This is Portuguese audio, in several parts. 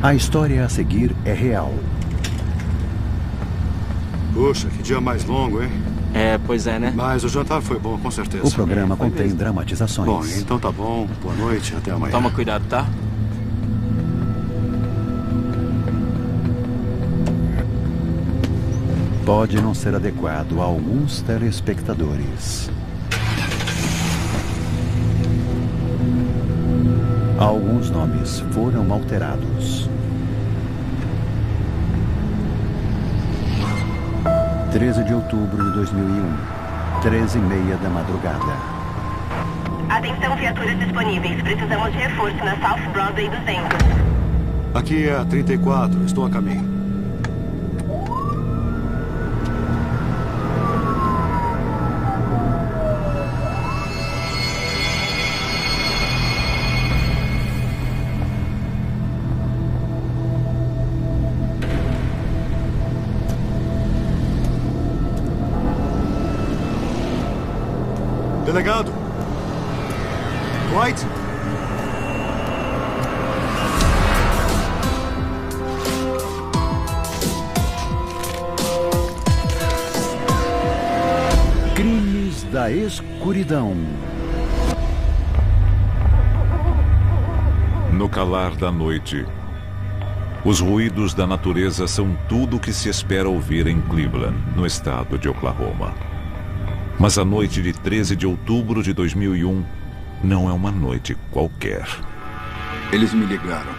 A história a seguir é real. Puxa, que dia mais longo, hein? Pois é, né? Mas o jantar foi bom, com certeza. O programa contém dramatizações. Bom, então tá bom. Boa noite, até amanhã. Toma cuidado, tá? Pode não ser adequado a alguns telespectadores. Alguns nomes foram alterados. 13 de outubro de 2001, 13h30 da madrugada. Atenção, viaturas disponíveis. Precisamos de reforço na South Broadway 200. Aqui é a 34, estou a caminho. Delegado! White! Crimes da escuridão. No calar da noite, os ruídos da natureza são tudo o que se espera ouvir em Cleveland, no estado de Oklahoma. Mas a noite de 13 de outubro de 2001 não é uma noite qualquer. Eles me ligaram.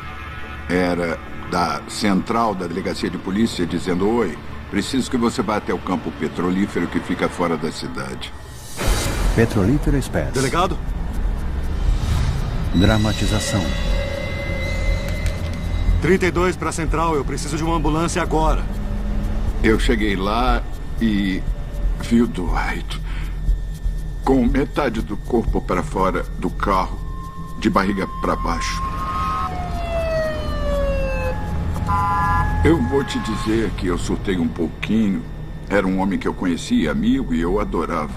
Era da central da delegacia de polícia dizendo: oi, preciso que você vá até o campo petrolífero que fica fora da cidade. Petrolífero Express. Delegado? Dramatização. 32 para a central, eu preciso de uma ambulância agora. Eu cheguei lá e vi o Dwight com metade do corpo para fora do carro, de barriga para baixo. Eu vou te dizer que eu surtei um pouquinho. Era um homem que eu conhecia, amigo, e eu adorava.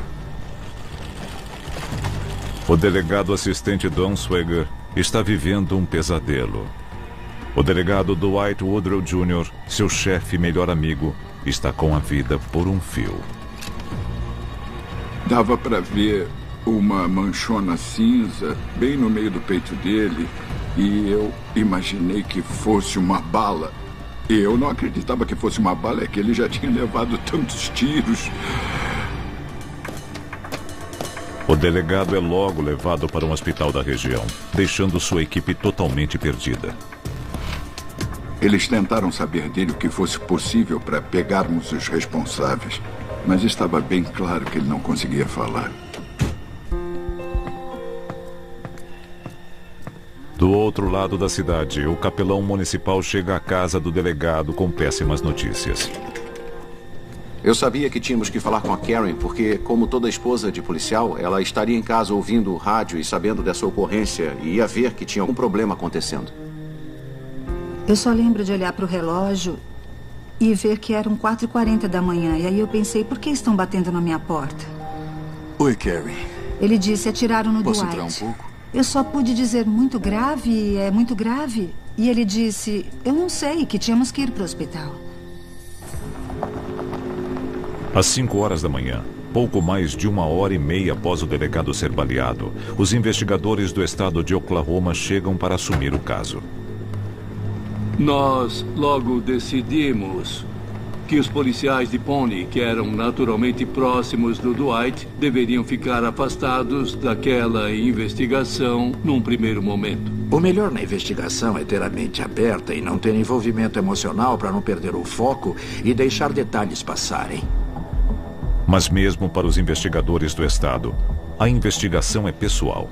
O delegado assistente Don Swagger está vivendo um pesadelo. O delegado Dwight Woodrow Jr., seu chefe e melhor amigo, está com a vida por um fio. Dava para ver uma manchona cinza bem no meio do peito dele e eu imaginei que fosse uma bala. E eu não acreditava que fosse uma bala, é que ele já tinha levado tantos tiros. O delegado é logo levado para um hospital da região, deixando sua equipe totalmente perdida. Eles tentaram saber dele o que fosse possível para pegarmos os responsáveis. Mas estava bem claro que ele não conseguia falar. Do outro lado da cidade, o capelão municipal chega à casa do delegado com péssimas notícias. Eu sabia que tínhamos que falar com a Karen, porque, como toda esposa de policial, ela estaria em casa ouvindo o rádio e sabendo dessa ocorrência e ia ver que tinha algum problema acontecendo. Eu só lembro de olhar para o relógio e ver que eram 4h40 da manhã. E aí eu pensei, por que estão batendo na minha porta? Oi, Karen. Ele disse, atiraram no Posso Dwight. entrar um pouco? Eu só pude dizer, muito grave, é muito grave. E ele disse, eu não sei, que tínhamos que ir para o hospital. Às 5 horas da manhã, pouco mais de 1h30 após o delegado ser baleado, os investigadores do estado de Oklahoma chegam para assumir o caso. Nós logo decidimos que os policiais de Pawnee, que eram naturalmente próximos do Dwight, deveriam ficar afastados daquela investigação num primeiro momento. O melhor na investigação é ter a mente aberta e não ter envolvimento emocional para não perder o foco e deixar detalhes passarem. Mas mesmo para os investigadores do estado, a investigação é pessoal.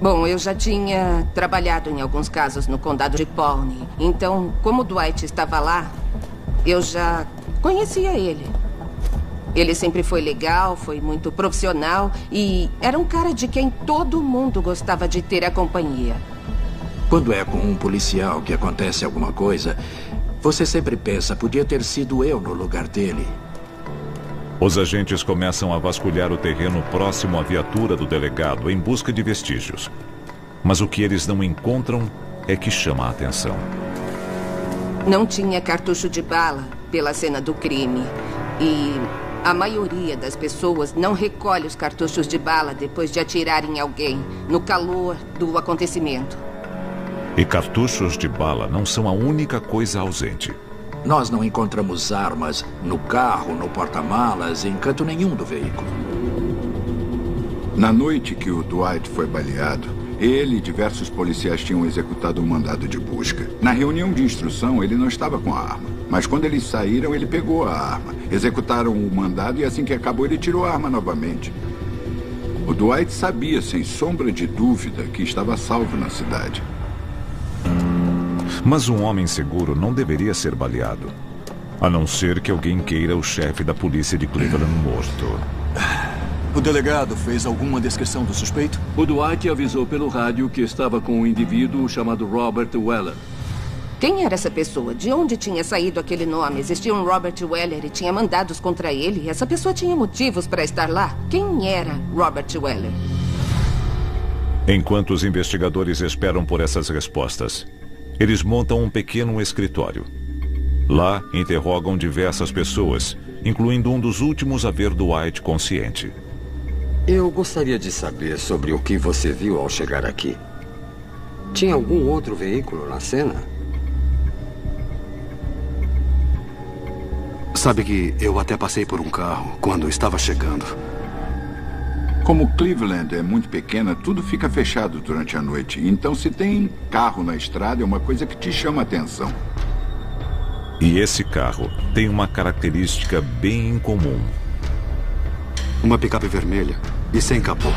Bom, eu já tinha trabalhado em alguns casos no condado de Pawnee. Então, como o Dwight estava lá, eu já conhecia ele. Ele sempre foi legal, foi muito profissional e era um cara de quem todo mundo gostava de ter a companhia. Quando é com um policial que acontece alguma coisa, você sempre pensa, podia ter sido eu no lugar dele. Os agentes começam a vasculhar o terreno próximo à viatura do delegado em busca de vestígios. Mas o que eles não encontram é que chama a atenção. Não tinha cartucho de bala pela cena do crime. E a maioria das pessoas não recolhe os cartuchos de bala depois de atirar em alguém, no calor do acontecimento. E cartuchos de bala não são a única coisa ausente. Nós não encontramos armas no carro, no porta-malas, em canto nenhum do veículo. Na noite que o Dwight foi baleado, ele e diversos policiais tinham executado um mandado de busca. Na reunião de instrução, ele não estava com a arma. Mas quando eles saíram, ele pegou a arma. Executaram o mandado e assim que acabou, ele tirou a arma novamente. O Dwight sabia, sem sombra de dúvida, que estava salvo na cidade. Mas um homem seguro não deveria ser baleado. A não ser que alguém queira o chefe da polícia de Cleveland morto. O delegado fez alguma descrição do suspeito? O Dwight avisou pelo rádio que estava com um indivíduo chamado Robert Weller. Quem era essa pessoa? De onde tinha saído aquele nome? Existia um Robert Weller e tinha mandados contra ele? Essa pessoa tinha motivos para estar lá? Quem era Robert Weller? Enquanto os investigadores esperam por essas respostas, eles montam um pequeno escritório. Lá, interrogam diversas pessoas, incluindo um dos últimos a ver Dwight consciente. Eu gostaria de saber sobre o que você viu ao chegar aqui. Tinha algum outro veículo na cena? Sabe que eu até passei por um carro quando estava chegando. Como Cleveland é muito pequena, tudo fica fechado durante a noite. Então, se tem carro na estrada, é uma coisa que te chama a atenção. E esse carro tem uma característica bem incomum. Uma picape vermelha e sem capô.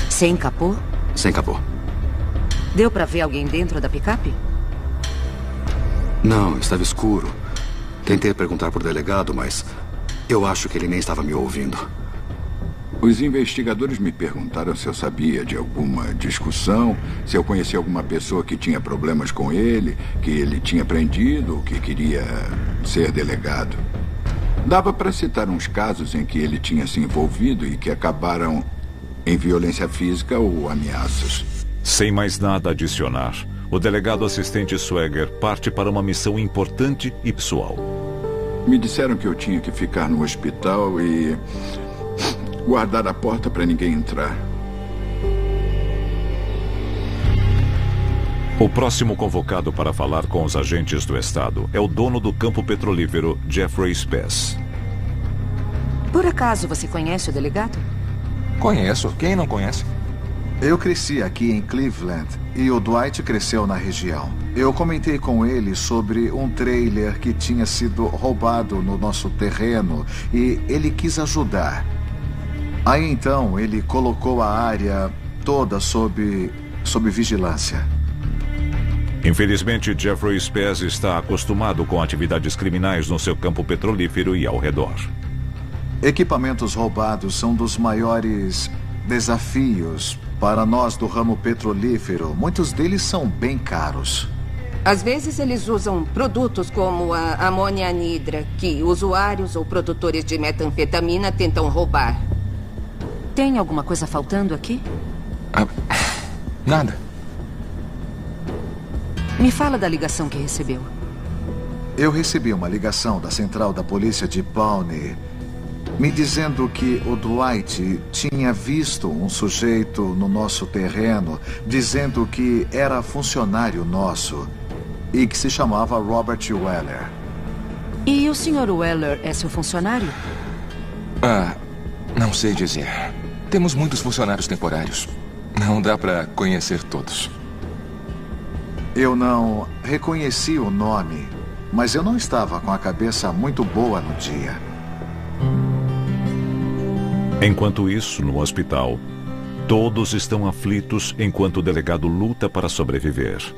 Sem capô? Sem capô. Deu pra ver alguém dentro da picape? Não, estava escuro. Tentei perguntar pro delegado, mas eu acho que ele nem estava me ouvindo. Os investigadores me perguntaram se eu sabia de alguma discussão, se eu conhecia alguma pessoa que tinha problemas com ele, que ele tinha prendido, que queria ser delegado. Dava para citar uns casos em que ele tinha se envolvido e que acabaram em violência física ou ameaças. Sem mais nada a adicionar, o delegado assistente Swagger parte para uma missão importante e pessoal. Me disseram que eu tinha que ficar no hospital e guardar a porta para ninguém entrar. O próximo convocado para falar com os agentes do Estado é o dono do campo petrolífero, Jeffrey Spess. Por acaso você conhece o delegado? Conheço. Quem não conhece? Eu cresci aqui em Cleveland e o Dwight cresceu na região. Eu comentei com ele sobre um trailer que tinha sido roubado no nosso terreno e ele quis ajudar. Aí então ele colocou a área toda sob vigilância. Infelizmente, Jeffrey Spess está acostumado com atividades criminais no seu campo petrolífero e ao redor. Equipamentos roubados são dos maiores desafios para nós do ramo petrolífero. Muitos deles são bem caros. Às vezes eles usam produtos como a amônia anidra, que usuários ou produtores de metanfetamina tentam roubar. Tem alguma coisa faltando aqui? Nada. Me fala da ligação que recebeu. Eu recebi uma ligação da central da polícia de Pawnee me dizendo que o Dwight tinha visto um sujeito no nosso terreno dizendo que era funcionário nosso e que se chamava Robert Weller. E o Sr. Weller é seu funcionário? Não sei dizer. Temos muitos funcionários temporários. Não dá para conhecer todos. Eu não reconheci o nome, mas eu não estava com a cabeça muito boa no dia. Enquanto isso, no hospital, todos estão aflitos enquanto o delegado luta para sobreviver.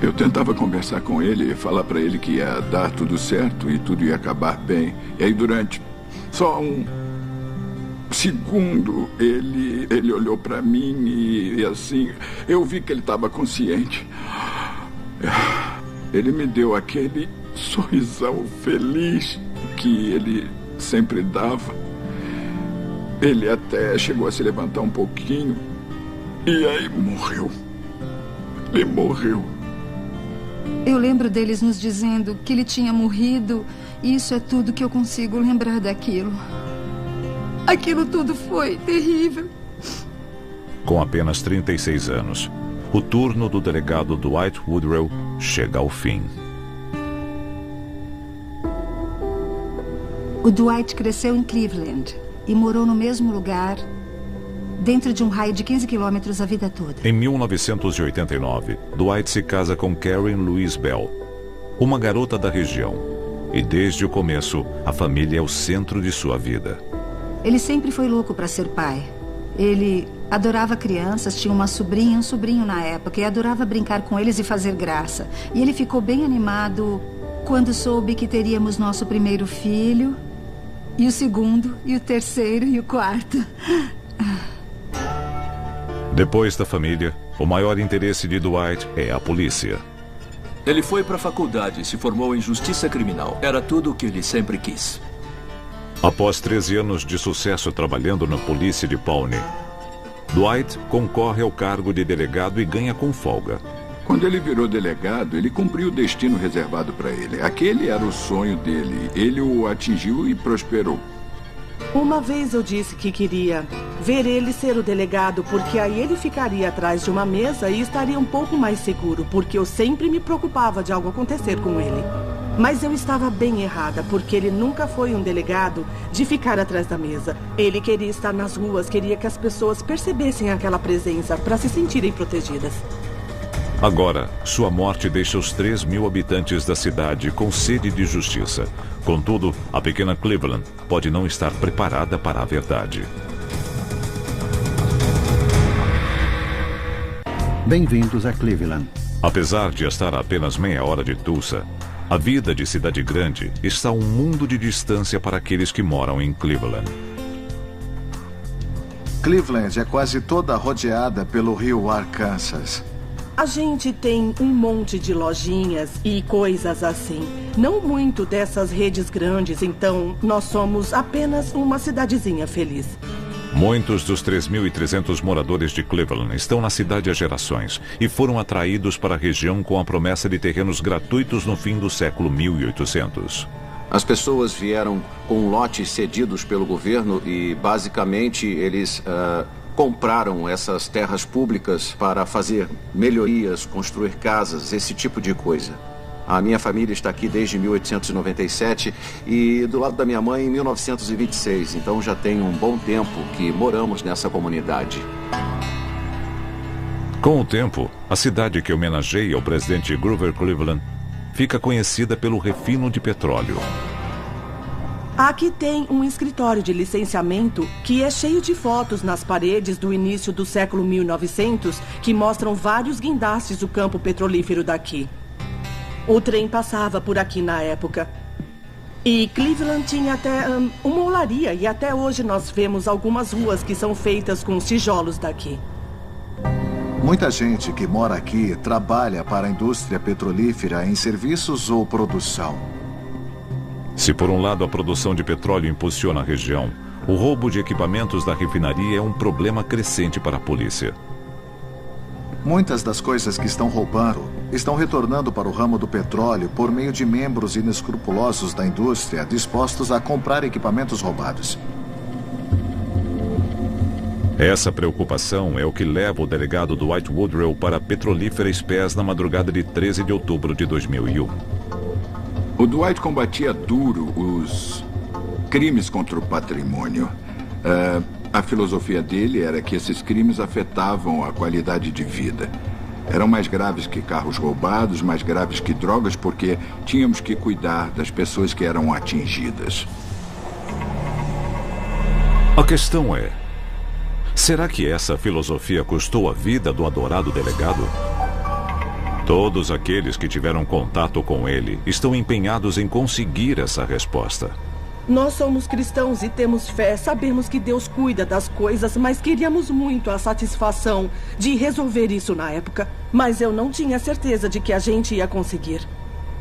Eu tentava conversar com ele e falar para ele que ia dar tudo certo e tudo ia acabar bem. E aí, durante só um segundo, ele olhou para mim e assim, eu vi que ele estava consciente. Ele me deu aquele sorrisão feliz que ele sempre dava. Ele até chegou a se levantar um pouquinho e aí morreu. Ele morreu. Eu lembro deles nos dizendo que ele tinha morrido, e isso é tudo que eu consigo lembrar daquilo. Aquilo tudo foi terrível. Com apenas 36 anos, o turno do delegado Dwight Woodrow chega ao fim. O Dwight cresceu em Cleveland e morou no mesmo lugar, dentro de um raio de 15 quilômetros a vida toda. Em 1989, Dwight se casa com Karen Louise Bell, uma garota da região. E desde o começo, a família é o centro de sua vida. Ele sempre foi louco para ser pai. Ele adorava crianças, tinha uma sobrinha e um sobrinho na época, e adorava brincar com eles e fazer graça. E ele ficou bem animado quando soube que teríamos nosso primeiro filho, e o segundo, e o terceiro, e o quarto. Depois da família, o maior interesse de Dwight é a polícia. Ele foi para a faculdade e se formou em justiça criminal. Era tudo o que ele sempre quis. Após 13 anos de sucesso trabalhando na polícia de Pawnee, Dwight concorre ao cargo de delegado e ganha com folga. Quando ele virou delegado, ele cumpriu o destino reservado para ele. Aquele era o sonho dele. Ele o atingiu e prosperou. Uma vez eu disse que queria ver ele ser o delegado, porque aí ele ficaria atrás de uma mesa e estaria um pouco mais seguro, porque eu sempre me preocupava de algo acontecer com ele. Mas eu estava bem errada, porque ele nunca foi um delegado de ficar atrás da mesa. Ele queria estar nas ruas, queria que as pessoas percebessem aquela presença para se sentirem protegidas. Agora, sua morte deixa os 3.000 habitantes da cidade com sede de justiça. Contudo, a pequena Cleveland pode não estar preparada para a verdade. Bem-vindos a Cleveland. Apesar de estar a apenas meia hora de Tulsa, a vida de cidade grande está um mundo de distância para aqueles que moram em Cleveland. Cleveland é quase toda rodeada pelo rio Arkansas. A gente tem um monte de lojinhas e coisas assim. Não muito dessas redes grandes, então nós somos apenas uma cidadezinha feliz. Muitos dos 3.300 moradores de Cleveland estão na cidade há gerações e foram atraídos para a região com a promessa de terrenos gratuitos no fim do século 1800. As pessoas vieram com lotes cedidos pelo governo e, basicamente, eles compraram essas terras públicas para fazer melhorias, construir casas, esse tipo de coisa. A minha família está aqui desde 1897 e do lado da minha mãe em 1926. Então já tem um bom tempo que moramos nessa comunidade. Com o tempo, a cidade que homenageia o presidente Grover Cleveland fica conhecida pelo refino de petróleo. Aqui tem um escritório de licenciamento que é cheio de fotos nas paredes do início do século 1900 que mostram vários guindastes do campo petrolífero daqui. O trem passava por aqui na época. E Cleveland tinha até uma olaria e até hoje nós vemos algumas ruas que são feitas com os tijolos daqui. Muita gente que mora aqui trabalha para a indústria petrolífera em serviços ou produção. Se por um lado a produção de petróleo impulsiona a região, o roubo de equipamentos da refinaria é um problema crescente para a polícia. Muitas das coisas que estão roubando estão retornando para o ramo do petróleo por meio de membros inescrupulosos da indústria dispostos a comprar equipamentos roubados. Essa preocupação é o que leva o delegado Dwight Woodrow para a petrolífera Spes na madrugada de 13 de outubro de 2001. O Dwight combatia duro os crimes contra o patrimônio. A filosofia dele era que esses crimes afetavam a qualidade de vida. Eram mais graves que carros roubados, mais graves que drogas, porque tínhamos que cuidar das pessoas que eram atingidas. A questão é, será que essa filosofia custou a vida do adorado delegado? Todos aqueles que tiveram contato com ele estão empenhados em conseguir essa resposta. Nós somos cristãos e temos fé. Sabemos que Deus cuida das coisas, mas queríamos muito a satisfação de resolver isso na época. Mas eu não tinha certeza de que a gente ia conseguir.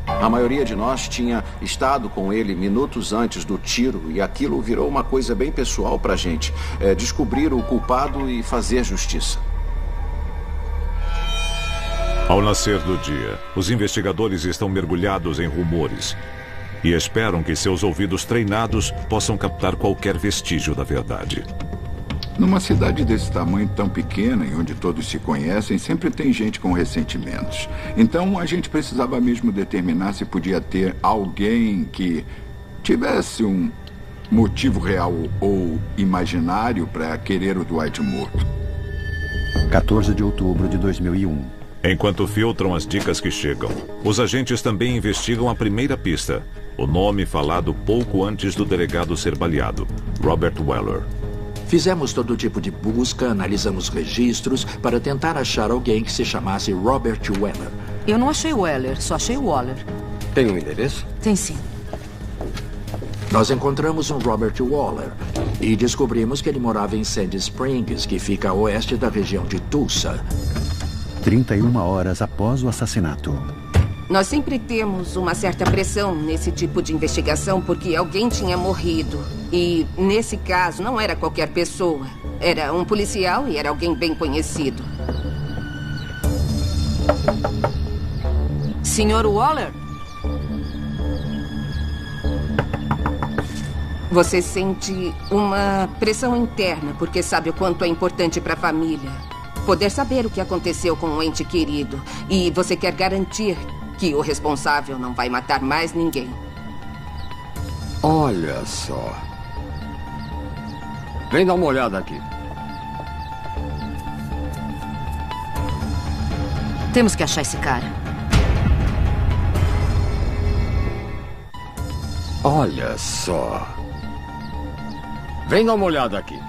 A maioria de nós tinha estado com ele minutos antes do tiro e aquilo virou uma coisa bem pessoal pra gente. Descobrir o culpado e fazer justiça. Ao nascer do dia, os investigadores estão mergulhados em rumores e esperam que seus ouvidos treinados possam captar qualquer vestígio da verdade. Numa cidade desse tamanho tão pequena, e onde todos se conhecem, sempre tem gente com ressentimentos. Então a gente precisava mesmo determinar se podia ter alguém que tivesse um motivo real ou imaginário para querer o Dwight morto. 14 de outubro de 2001. Enquanto filtram as dicas que chegam, os agentes também investigam a primeira pista. O nome falado pouco antes do delegado ser baleado, Robert Weller. Fizemos todo tipo de busca, analisamos registros para tentar achar alguém que se chamasse Robert Weller. Eu não achei Weller, só achei Waller. Tem um endereço? Tem sim. Nós encontramos um Robert Waller e descobrimos que ele morava em Sandy Springs, que fica a oeste da região de Tulsa. 31 horas após o assassinato. Nós sempre temos uma certa pressão nesse tipo de investigação porque alguém tinha morrido. E, nesse caso, não era qualquer pessoa. Era um policial e era alguém bem conhecido. Senhor Waller? Você sente uma pressão interna porque sabe o quanto é importante para a família poder saber o que aconteceu com um ente querido. E você quer garantir que o responsável não vai matar mais ninguém. Olha só. Vem dar uma olhada aqui. Temos que achar esse cara. Olha só. Vem dar uma olhada aqui.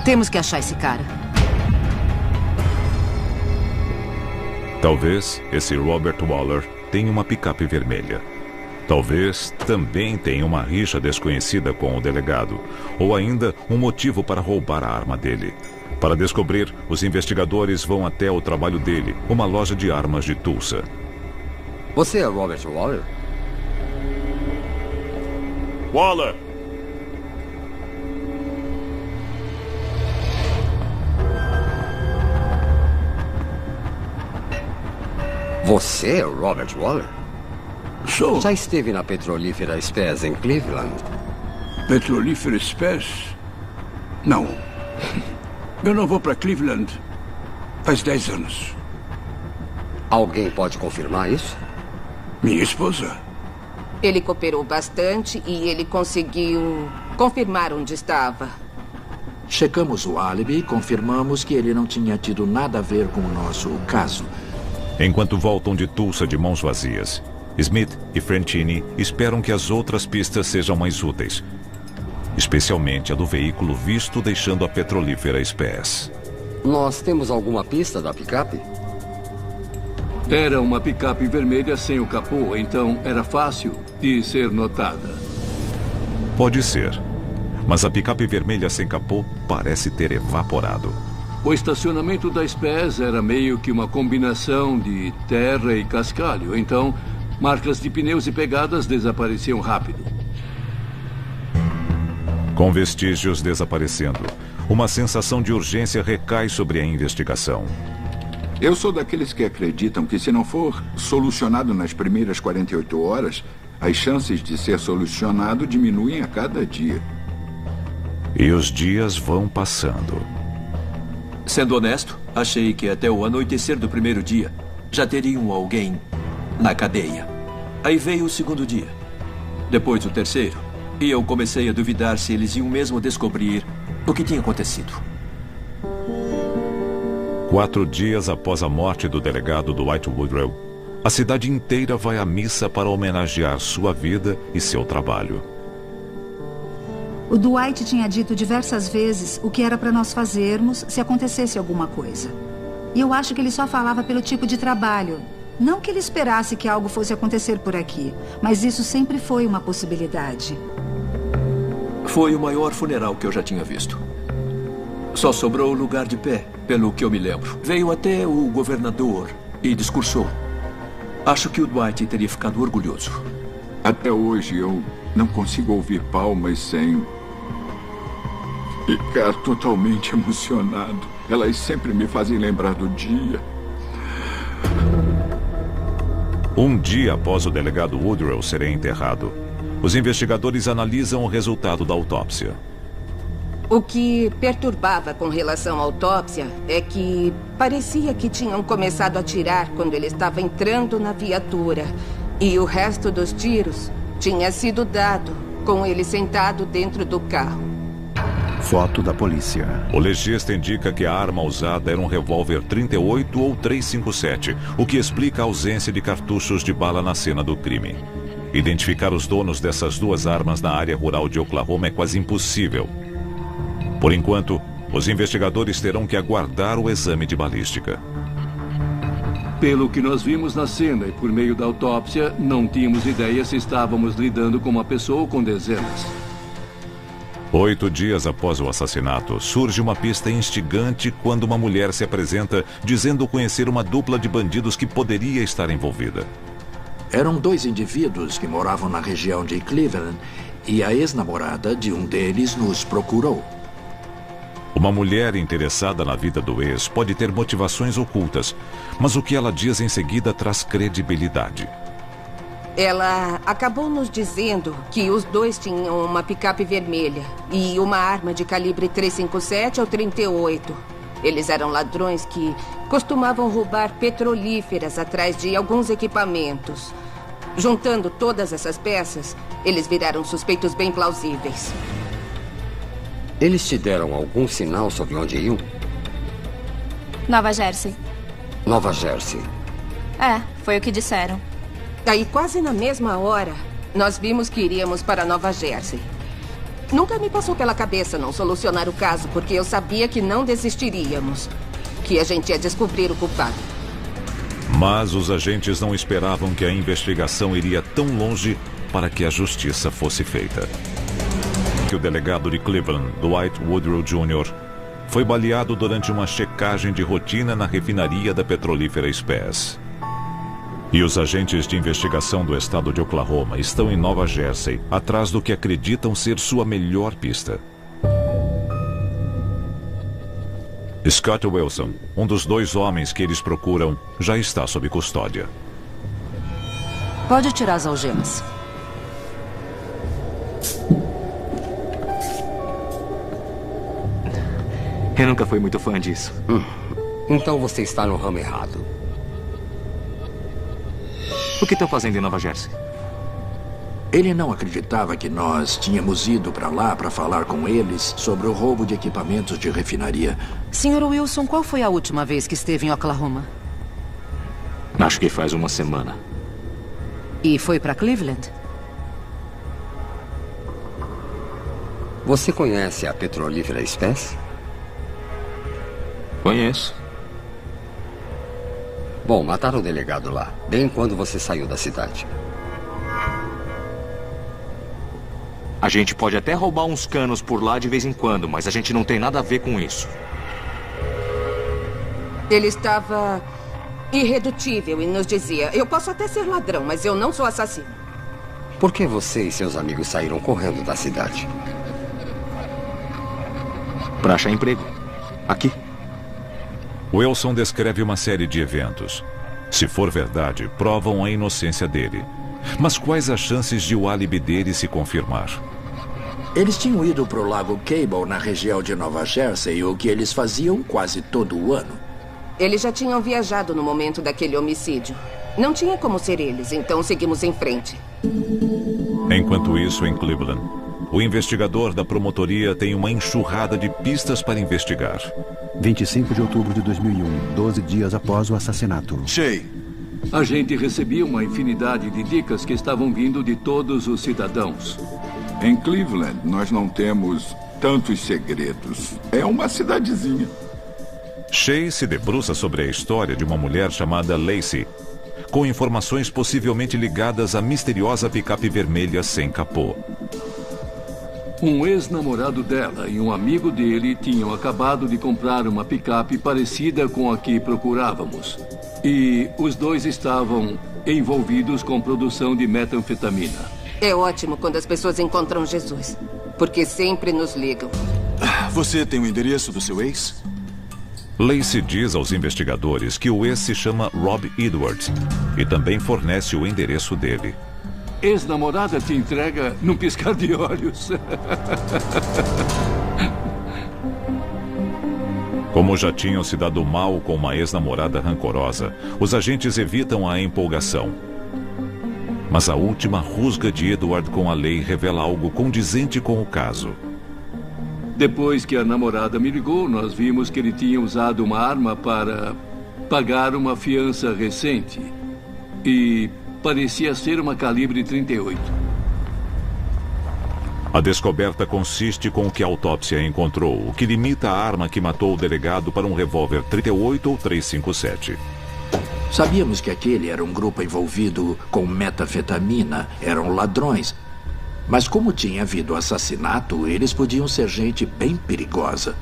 Temos que achar esse cara. Talvez esse Robert Waller tenha uma picape vermelha. Talvez também tenha uma rixa desconhecida com o delegado. Ou ainda um motivo para roubar a arma dele. Para descobrir, os investigadores vão até o trabalho dele, uma loja de armas de Tulsa. Você é Robert Waller? Waller! Você é o Robert Waller? Sou. Já esteve na petrolífera Spes em Cleveland? Petrolífera Spes? Não. Eu não vou para Cleveland faz 10 anos. Alguém pode confirmar isso? Minha esposa. Ele cooperou bastante e ele conseguiu confirmar onde estava. Checamos o álibi e confirmamos que ele não tinha tido nada a ver com o nosso caso. Enquanto voltam de Tulsa de mãos vazias, Smith e Francini esperam que as outras pistas sejam mais úteis. Especialmente a do veículo visto deixando a petrolífera Spes. Nós temos alguma pista da picape? Era uma picape vermelha sem o capô, então era fácil de ser notada. Pode ser. Mas a picape vermelha sem capô parece ter evaporado. O estacionamento da Spes era meio que uma combinação de terra e cascalho. Então, marcas de pneus e pegadas desapareciam rápido. Com vestígios desaparecendo, uma sensação de urgência recai sobre a investigação. Eu sou daqueles que acreditam que se não for solucionado nas primeiras 48 horas, as chances de ser solucionado diminuem a cada dia. E os dias vão passando. Sendo honesto, achei que até o anoitecer do primeiro dia já teriam alguém na cadeia. Aí veio o segundo dia, depois o terceiro, e eu comecei a duvidar se eles iam mesmo descobrir o que tinha acontecido. 4 dias após a morte do delegado Dwight Woodrow, a cidade inteira vai à missa para homenagear sua vida e seu trabalho. O Dwight tinha dito diversas vezes o que era para nós fazermos se acontecesse alguma coisa. E eu acho que ele só falava pelo tipo de trabalho. Não que ele esperasse que algo fosse acontecer por aqui, mas isso sempre foi uma possibilidade. Foi o maior funeral que eu já tinha visto. Só sobrou o lugar de pé, pelo que eu me lembro. Veio até o governador e discursou. Acho que o Dwight teria ficado orgulhoso. Até hoje eu não consigo ouvir palmas sem ficar totalmente emocionado. Elas sempre me fazem lembrar do dia. Um dia após o delegado Woodrow ser enterrado, os investigadores analisam o resultado da autópsia. O que perturbava com relação à autópsia é que parecia que tinham começado a atirar quando ele estava entrando na viatura. E o resto dos tiros tinha sido dado com ele sentado dentro do carro. Foto da polícia. O legista indica que a arma usada era um revólver 38 ou 357, o que explica a ausência de cartuchos de bala na cena do crime. Identificar os donos dessas duas armas na área rural de Oklahoma é quase impossível. Por enquanto, os investigadores terão que aguardar o exame de balística. Pelo que nós vimos na cena e por meio da autópsia, não tínhamos ideia se estávamos lidando com uma pessoa ou com dezenas. 8 dias após o assassinato, surge uma pista instigante quando uma mulher se apresenta dizendo conhecer uma dupla de bandidos que poderia estar envolvida. Eram 2 indivíduos que moravam na região de Cleveland e a ex-namorada de um deles nos procurou. Uma mulher interessada na vida do ex pode ter motivações ocultas, mas o que ela diz em seguida traz credibilidade. Ela acabou nos dizendo que os dois tinham uma picape vermelha e uma arma de calibre 357 ou 38. Eles eram ladrões que costumavam roubar petrolíferas atrás de alguns equipamentos. Juntando todas essas peças, eles viraram suspeitos bem plausíveis. Eles te deram algum sinal sobre onde iam? Nova Jersey. Nova Jersey. É, foi o que disseram. Aí, quase na mesma hora, nós vimos que iríamos para Nova Jersey. Nunca me passou pela cabeça não solucionar o caso, porque eu sabia que não desistiríamos. Que a gente ia descobrir o culpado. Mas os agentes não esperavam que a investigação iria tão longe para que a justiça fosse feita. O delegado de Cleveland, Dwight Woodrow Jr., foi baleado durante uma checagem de rotina na refinaria da petrolífera Spes. E os agentes de investigação do estado de Oklahoma estão em Nova Jersey, atrás do que acreditam ser sua melhor pista. Scott Wilson, um dos 2 homens que eles procuram, já está sob custódia. Pode tirar as algemas. Eu nunca fui muito fã disso. Então você está no ramo errado. O que estão fazendo em Nova Jersey? Ele não acreditava que nós tínhamos ido para lá para falar com eles sobre o roubo de equipamentos de refinaria. Sr. Wilson, qual foi a última vez que esteve em Oklahoma? Acho que faz uma semana. E foi para Cleveland? Você conhece a petrolífera Spes? Conheço. Bom, mataram o delegado lá, bem quando você saiu da cidade. A gente pode até roubar uns canos por lá de vez em quando, mas a gente não tem nada a ver com isso. Ele estava irredutível e nos dizia: eu posso até ser ladrão, mas eu não sou assassino. Por que você e seus amigos saíram correndo da cidade? Para achar emprego. Aqui. Wilson descreve uma série de eventos. Se for verdade, provam a inocência dele. Mas quais as chances de o álibi dele se confirmar? Eles tinham ido para o Lago Cable, na região de Nova Jersey, o que eles faziam quase todo o ano. Eles já tinham viajado no momento daquele homicídio. Não tinha como ser eles, então seguimos em frente. Enquanto isso, em Cleveland, o investigador da promotoria tem uma enxurrada de pistas para investigar. 25 de outubro de 2001, 12 dias após o assassinato. Shay. A gente recebia uma infinidade de dicas que estavam vindo de todos os cidadãos. Em Cleveland, nós não temos tantos segredos. É uma cidadezinha. Shay se debruça sobre a história de uma mulher chamada Lacey, com informações possivelmente ligadas à misteriosa picape vermelha sem capô. Um ex-namorado dela e um amigo dele tinham acabado de comprar uma picape parecida com a que procurávamos. E os dois estavam envolvidos com produção de metanfetamina. É ótimo quando as pessoas encontram Jesus, porque sempre nos ligam. Você tem o endereço do seu ex? Lacey diz aos investigadores que o ex se chama Rob Edwards e também fornece o endereço dele. Ex-namorada te entrega num piscar de olhos. Como já tinham se dado mal com uma ex-namorada rancorosa, os agentes evitam a empolgação. Mas a última rusga de Edward com a lei revela algo condizente com o caso. Depois que a namorada me ligou, nós vimos que ele tinha usado uma arma para pagar uma fiança recente. E parecia ser uma calibre 38. A descoberta consiste com o que a autópsia encontrou, o que limita a arma que matou o delegado para um revólver 38 ou 357. Sabíamos que aquele era um grupo envolvido com metanfetamina, eram ladrões. Mas como tinha havido assassinato, eles podiam ser gente bem perigosa.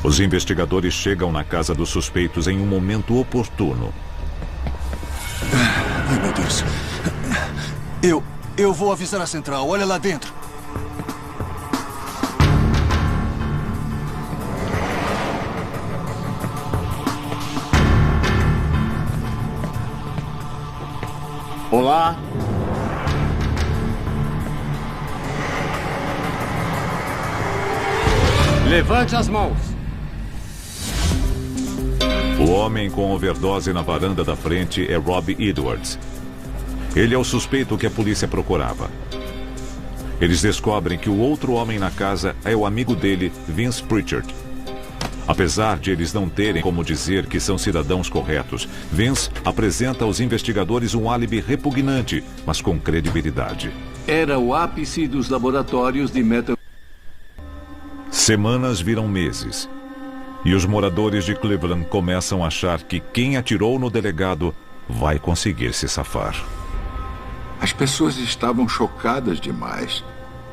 Os investigadores chegam na casa dos suspeitos em um momento oportuno. Ai, meu Deus. Eu vou avisar a central. Olha lá dentro. Olá. Levante as mãos. O homem com overdose na varanda da frente é Rob Edwards. Ele é o suspeito que a polícia procurava. Eles descobrem que o outro homem na casa é o amigo dele, Vince Pritchard. Apesar de eles não terem como dizer que são cidadãos corretos, Vince apresenta aos investigadores um álibi repugnante, mas com credibilidade. Era o ápice dos laboratórios de metanfetamina. Semanas viram meses. E os moradores de Cleveland começam a achar que quem atirou no delegado vai conseguir se safar. As pessoas estavam chocadas demais.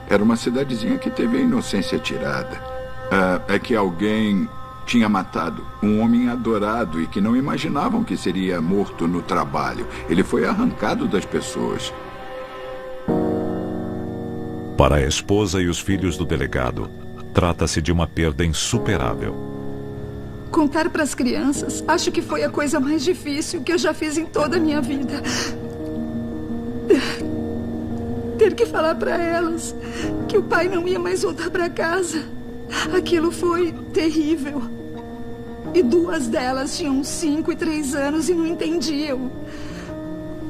Era uma cidadezinha que teve a inocência tirada. É que alguém tinha matado um homem adorado e que não imaginavam que seria morto no trabalho. Ele foi arrancado das pessoas. Para a esposa e os filhos do delegado, trata-se de uma perda insuperável. Contar para as crianças, acho que foi a coisa mais difícil que eu já fiz em toda a minha vida. Ter que falar para elas que o pai não ia mais voltar para casa. Aquilo foi terrível. E duas delas tinham 5 e 3 anos e não entendiam.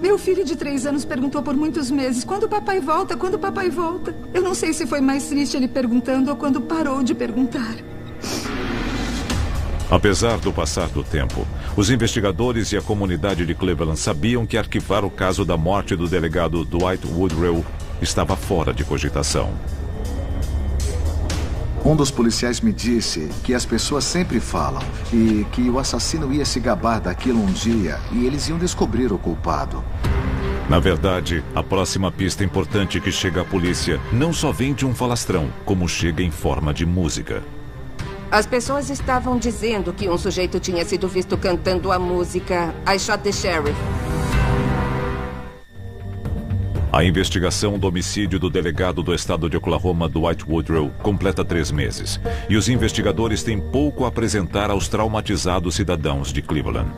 Meu filho de 3 anos perguntou por muitos meses: quando o papai volta? Quando o papai volta? Eu não sei se foi mais triste ele perguntando ou quando parou de perguntar. Apesar do passar do tempo, os investigadores e a comunidade de Cleveland sabiam que arquivar o caso da morte do delegado Dwight Woodrow estava fora de cogitação. Um dos policiais me disse que as pessoas sempre falam e que o assassino ia se gabar daquilo um dia e eles iam descobrir o culpado. Na verdade, a próxima pista importante que chega à polícia não só vem de um falastrão, como chega em forma de música. As pessoas estavam dizendo que um sujeito tinha sido visto cantando a música I Shot the Sheriff. A investigação do homicídio do delegado do estado de Oklahoma, Dwight Woodrow, completa 3 meses. E os investigadores têm pouco a apresentar aos traumatizados cidadãos de Cleveland.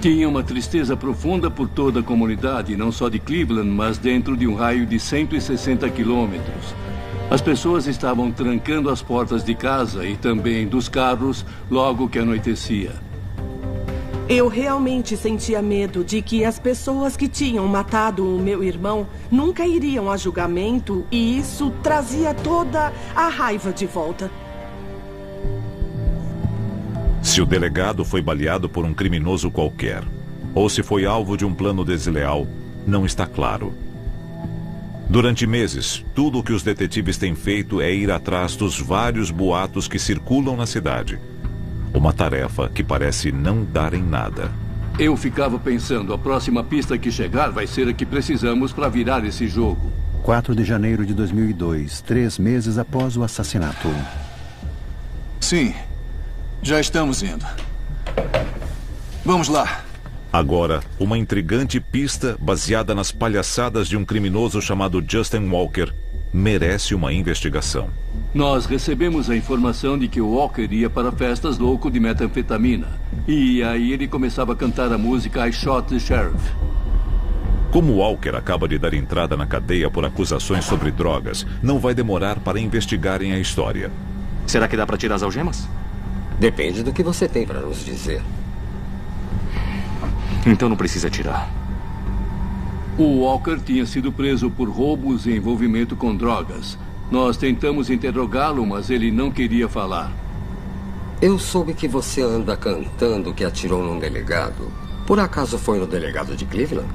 Tinha uma tristeza profunda por toda a comunidade, não só de Cleveland, mas dentro de um raio de 160 quilômetros. As pessoas estavam trancando as portas de casa e também dos carros logo que anoitecia. Eu realmente sentia medo de que as pessoas que tinham matado o meu irmão nunca iriam a julgamento e isso trazia toda a raiva de volta. Se o delegado foi baleado por um criminoso qualquer, ou se foi alvo de um plano desleal, não está claro. Durante meses, tudo o que os detetives têm feito é ir atrás dos vários boatos que circulam na cidade. Uma tarefa que parece não dar em nada. Eu ficava pensando, a próxima pista que chegar vai ser a que precisamos para virar esse jogo. 4 de janeiro de 2002, 3 meses após o assassinato. Sim, já estamos indo. Vamos lá. Agora, uma intrigante pista baseada nas palhaçadas de um criminoso chamado Justin Walker merece uma investigação. Nós recebemos a informação de que o Walker ia para festas louco de metanfetamina. E aí ele começava a cantar a música I Shot the Sheriff. Como Walker acaba de dar entrada na cadeia por acusações sobre drogas, não vai demorar para investigarem a história. Será que dá para tirar as algemas? Depende do que você tem para nos dizer. Então não precisa tirar. O Walker tinha sido preso por roubos e envolvimento com drogas. Nós tentamos interrogá-lo, mas ele não queria falar. Eu soube que você anda cantando que atirou num delegado. Por acaso foi no delegado de Cleveland?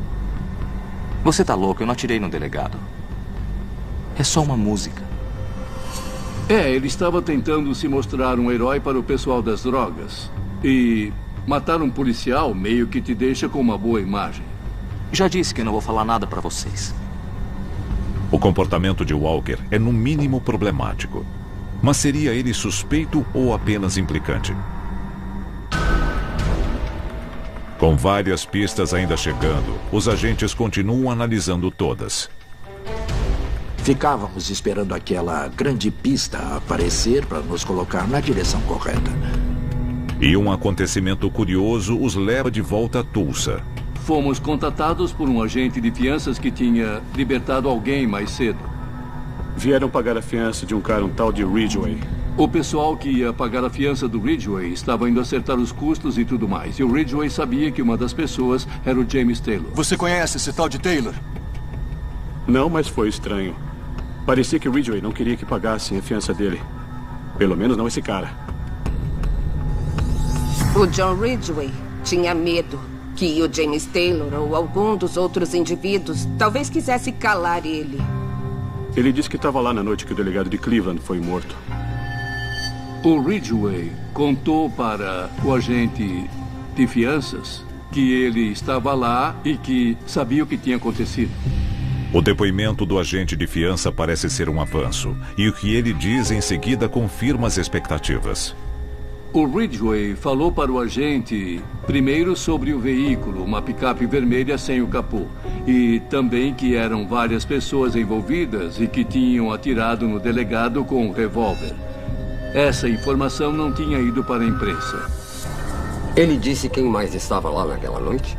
Você tá louco, eu não atirei no delegado. É só uma música. Ele estava tentando se mostrar um herói para o pessoal das drogas. E matar um policial meio que te deixa com uma boa imagem. Já disse que eu não vou falar nada para vocês. O comportamento de Walker é no mínimo problemático. Mas seria ele suspeito ou apenas implicante? Com várias pistas ainda chegando, os agentes continuam analisando todas. Ficávamos esperando aquela grande pista aparecer para nos colocar na direção correta. E um acontecimento curioso os leva de volta a Tulsa. Fomos contatados por um agente de fianças que tinha libertado alguém mais cedo. Vieram pagar a fiança de um cara, um tal de Ridgway. O pessoal que ia pagar a fiança do Ridgway estava indo acertar os custos e tudo mais. E o Ridgway sabia que uma das pessoas era o James Taylor. Você conhece esse tal de Taylor? Não, mas foi estranho. Parecia que o Ridgway não queria que pagassem a fiança dele. Pelo menos não esse cara. O John Ridgway tinha medo que o James Taylor ou algum dos outros indivíduos talvez quisesse calar ele. Ele disse que estava lá na noite que o delegado de Cleveland foi morto. O Ridgway contou para o agente de fianças que ele estava lá e que sabia o que tinha acontecido. O depoimento do agente de fiança parece ser um avanço, e o que ele diz em seguida confirma as expectativas. O Ridgway falou para o agente primeiro sobre o veículo, uma picape vermelha sem o capô, e também que eram várias pessoas envolvidas e que tinham atirado no delegado com um revólver. Essa informação não tinha ido para a imprensa. Ele disse quem mais estava lá naquela noite?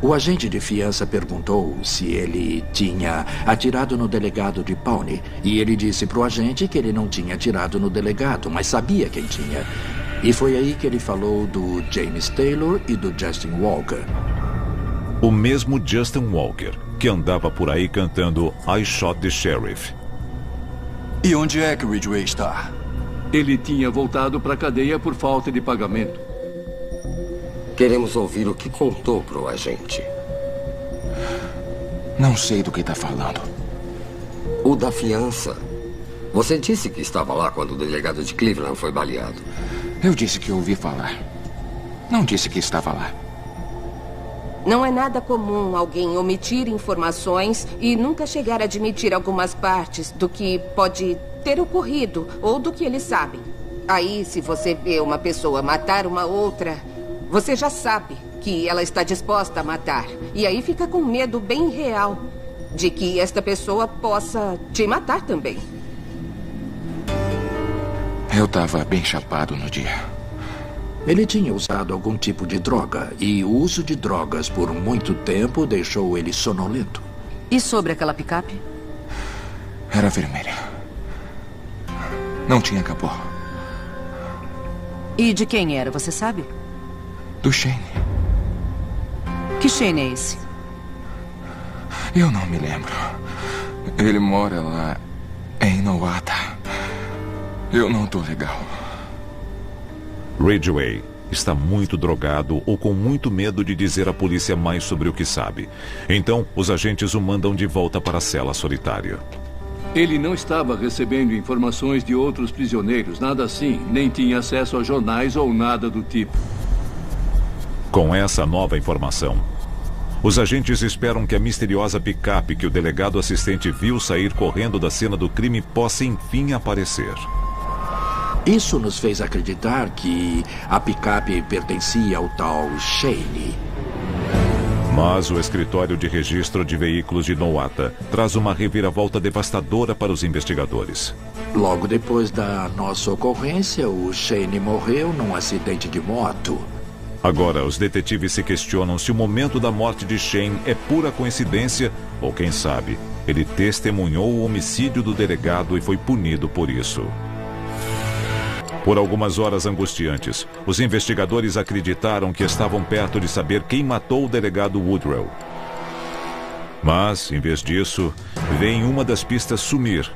O agente de fiança perguntou se ele tinha atirado no delegado de Pawnee. E ele disse para o agente que ele não tinha atirado no delegado, mas sabia quem tinha. E foi aí que ele falou do James Taylor e do Justin Walker. O mesmo Justin Walker, que andava por aí cantando I Shot the Sheriff. E onde é que o Ridgway está? Ele tinha voltado para a cadeia por falta de pagamento. Queremos ouvir o que contou para o agente. Não sei do que está falando. O da fiança. Você disse que estava lá quando o delegado de Cleveland foi baleado. Eu disse que ouvi falar. Não disse que estava lá. Não é nada comum alguém omitir informações e nunca chegar a admitir algumas partes do que pode ter ocorrido ou do que eles sabem. Aí, se você vê uma pessoa matar uma outra, você já sabe que ela está disposta a matar. E aí fica com medo bem real de que esta pessoa possa te matar também. Eu estava bem chapado no dia. Ele tinha usado algum tipo de droga, e o uso de drogas por muito tempo deixou ele sonolento. E sobre aquela picape? Era vermelha. Não tinha capô. E de quem era, você sabe? Do Shane. Que Shane é esse? Eu não me lembro. Ele mora lá em Nowata. Eu não tô legal. Ridgway está muito drogado ou com muito medo de dizer à polícia mais sobre o que sabe. Então, os agentes o mandam de volta para a cela solitária. Ele não estava recebendo informações de outros prisioneiros, nada assim. Nem tinha acesso a jornais ou nada do tipo. Com essa nova informação, os agentes esperam que a misteriosa picape que o delegado assistente viu sair correndo da cena do crime possa enfim aparecer. Isso nos fez acreditar que a picape pertencia ao tal Shane. Mas o escritório de registro de veículos de Nowata traz uma reviravolta devastadora para os investigadores. Logo depois da nossa ocorrência, o Shane morreu num acidente de moto. Agora, os detetives se questionam se o momento da morte de Shane é pura coincidência ou, quem sabe, ele testemunhou o homicídio do delegado e foi punido por isso. Por algumas horas angustiantes, os investigadores acreditaram que estavam perto de saber quem matou o delegado Woodrow. Mas, em vez disso, veem uma das pistas sumir,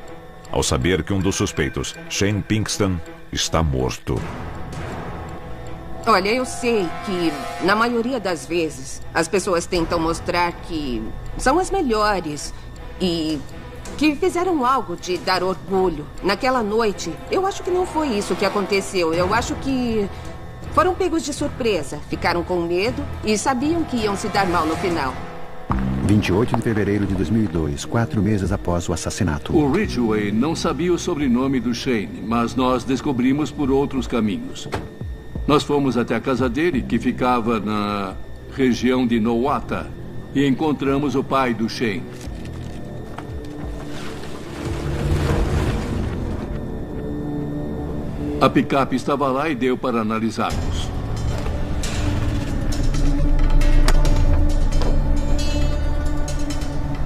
ao saber que um dos suspeitos, Shane Pinkston, está morto. Olha, eu sei que, na maioria das vezes, as pessoas tentam mostrar que são as melhores e que fizeram algo de dar orgulho. Naquela noite, eu acho que não foi isso que aconteceu. Eu acho que foram pegos de surpresa, ficaram com medo e sabiam que iam se dar mal no final. 28 de fevereiro de 2002, 4 meses após o assassinato. O Ridgway não sabia o sobrenome do Shane, mas nós descobrimos por outros caminhos. Nós fomos até a casa dele, que ficava na região de Nowata, e encontramos o pai do Shane. A picape estava lá e deu para analisarmos.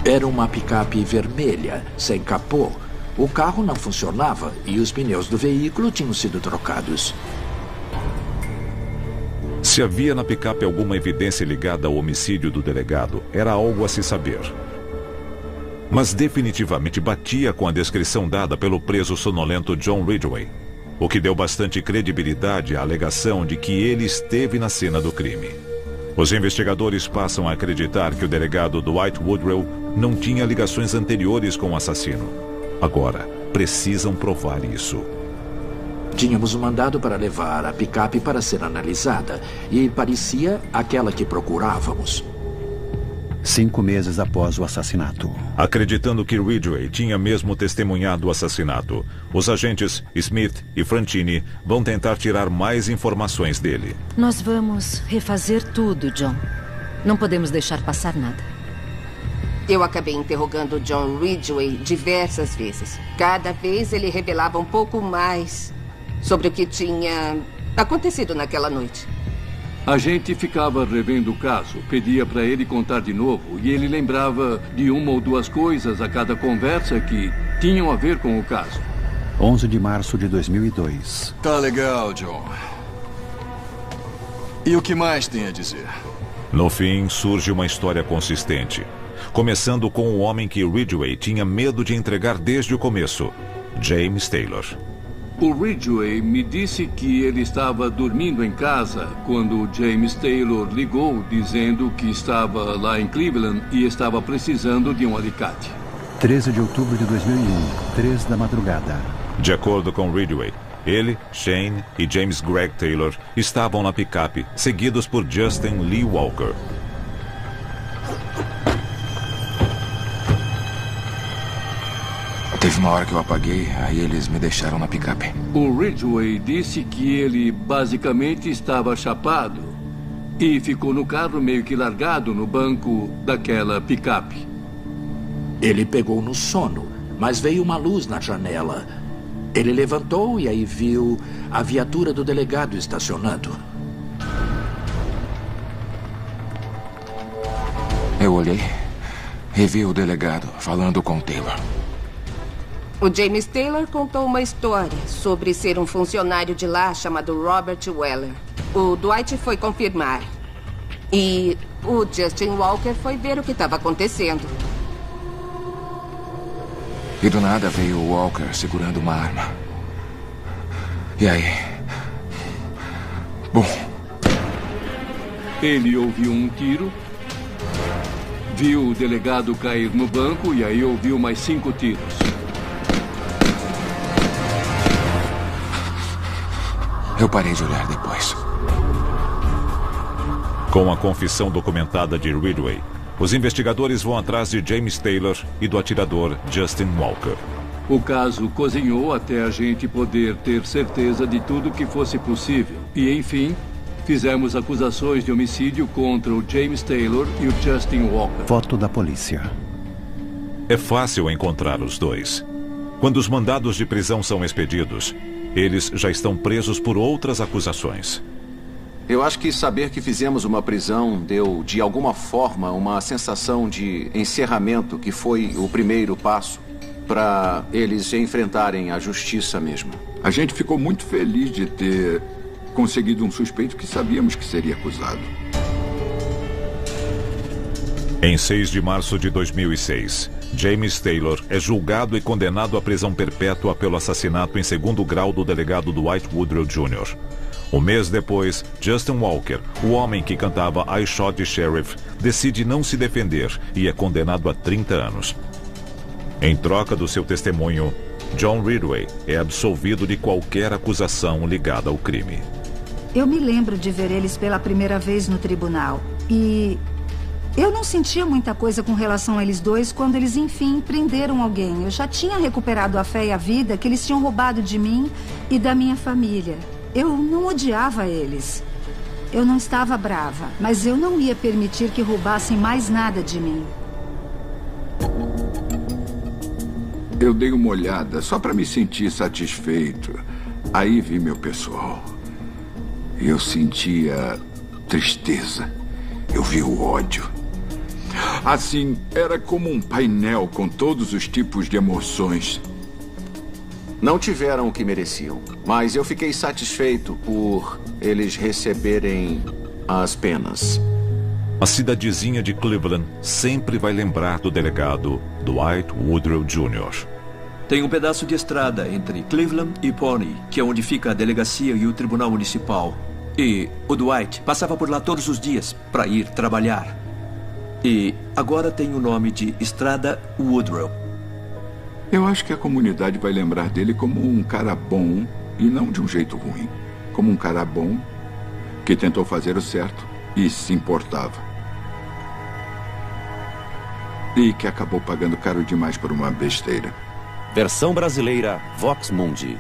Era uma picape vermelha, sem capô. O carro não funcionava e os pneus do veículo tinham sido trocados. Se havia na picape alguma evidência ligada ao homicídio do delegado, era algo a se saber. Mas definitivamente batia com a descrição dada pelo preso sonolento John Ridgway, o que deu bastante credibilidade à alegação de que ele esteve na cena do crime. Os investigadores passam a acreditar que o delegado Dwight Woodrow não tinha ligações anteriores com o assassino. Agora, precisam provar isso. Tínhamos um mandado para levar a picape para ser analisada e parecia aquela que procurávamos. 5 meses após o assassinato. Acreditando que Ridgway tinha mesmo testemunhado o assassinato, os agentes Smith e Francini vão tentar tirar mais informações dele. Nós vamos refazer tudo, John. Não podemos deixar passar nada. Eu acabei interrogando John Ridgway diversas vezes. Cada vez ele revelava um pouco mais sobre o que tinha acontecido naquela noite. A gente ficava revendo o caso, pedia para ele contar de novo e ele lembrava de uma ou duas coisas a cada conversa que tinham a ver com o caso. 11 de março de 2002. Tá legal, John. E o que mais tem a dizer? No fim, surge uma história consistente. Começando com o homem que Ridgway tinha medo de entregar desde o começo, James Taylor. O Ridgway me disse que ele estava dormindo em casa quando James Taylor ligou dizendo que estava lá em Cleveland e estava precisando de um alicate. 13 de outubro de 2001, 3 da madrugada. De acordo com Ridgway, ele, Shane e James Greg Taylor estavam na picape, seguidos por Justin Lee Walker. Teve uma hora que eu apaguei, aí eles me deixaram na picape. O Ridgway disse que ele basicamente estava chapado e ficou no carro meio que largado no banco daquela picape. Ele pegou no sono, mas veio uma luz na janela. Ele levantou e aí viu a viatura do delegado estacionando. Eu olhei e vi o delegado falando com o Taylor. O James Taylor contou uma história sobre ser um funcionário de lá chamado Robert Weller. O Dwight foi confirmar. E o Justin Walker foi ver o que estava acontecendo. E do nada veio o Walker segurando uma arma. E aí? Bom. Ele ouviu um tiro, viu o delegado cair no banco e aí ouviu mais 5 tiros. Eu parei de olhar depois. Com a confissão documentada de Ridgway, os investigadores vão atrás de James Taylor e do atirador Justin Walker. O caso cozinhou até a gente poder ter certeza de tudo que fosse possível. E, enfim, fizemos acusações de homicídio contra o James Taylor e o Justin Walker. Foto da polícia. É fácil encontrar os dois. Quando os mandados de prisão são expedidos, eles já estão presos por outras acusações. Eu acho que saber que fizemos uma prisão deu, de alguma forma, uma sensação de encerramento que foi o primeiro passo para eles enfrentarem a justiça mesmo. A gente ficou muito feliz de ter conseguido um suspeito que sabíamos que seria acusado. Em 6 de março de 2006, James Taylor é julgado e condenado à prisão perpétua pelo assassinato em segundo grau do delegado Dwight Woodrow Jr. Um mês depois, Justin Walker, o homem que cantava I Shot the Sheriff, decide não se defender e é condenado a 30 anos. Em troca do seu testemunho, John Ridgway é absolvido de qualquer acusação ligada ao crime. Eu me lembro de ver eles pela primeira vez no tribunal e eu não sentia muita coisa com relação a eles dois quando eles, enfim, prenderam alguém. Eu já tinha recuperado a fé e a vida que eles tinham roubado de mim e da minha família. Eu não odiava eles. Eu não estava brava, mas eu não ia permitir que roubassem mais nada de mim. Eu dei uma olhada só para me sentir satisfeito. Aí vi meu pessoal. Eu sentia tristeza. Eu vi o ódio. Assim, era como um painel com todos os tipos de emoções. Não tiveram o que mereciam, mas eu fiquei satisfeito por eles receberem as penas. A cidadezinha de Cleveland sempre vai lembrar do delegado Dwight Woodrow Jr. Tem um pedaço de estrada entre Cleveland e Pawnee, que é onde fica a delegacia e o tribunal municipal. E o Dwight passava por lá todos os dias para ir trabalhar. E agora tem o nome de Estrada Woodrow. Eu acho que a comunidade vai lembrar dele como um cara bom e não de um jeito ruim. Como um cara bom que tentou fazer o certo e se importava. E que acabou pagando caro demais por uma besteira. Versão brasileira Vox Mundi.